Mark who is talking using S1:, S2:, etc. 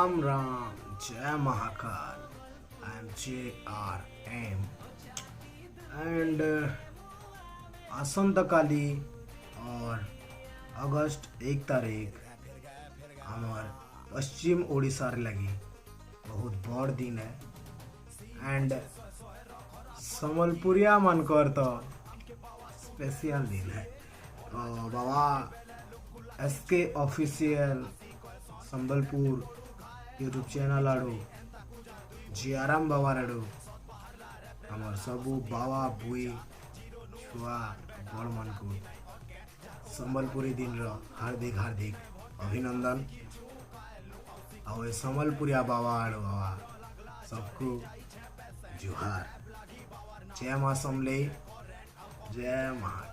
S1: राम राम, जय Mahakal. I am JRM and आसंतकाली और अगस्त 1 तारीख हमार पश्चिम ओडिशार लगी बहुत बड़ दिन है एंड संबलपुरिया मनकर तो स्पेशल दिन है। तो बाबा SK official Sambalpur YouTube channel आड़ू JRM बाबा आड़ू हमार सबू बाबा बुई छुआ बड़ मन को संबलपुरी दिन रो हार्दिक हार्दिक अभिनंदन। और संबलपुरिया बाबा आड़ू बाबा सबको जुहार। जय माँ समले, जय माँ।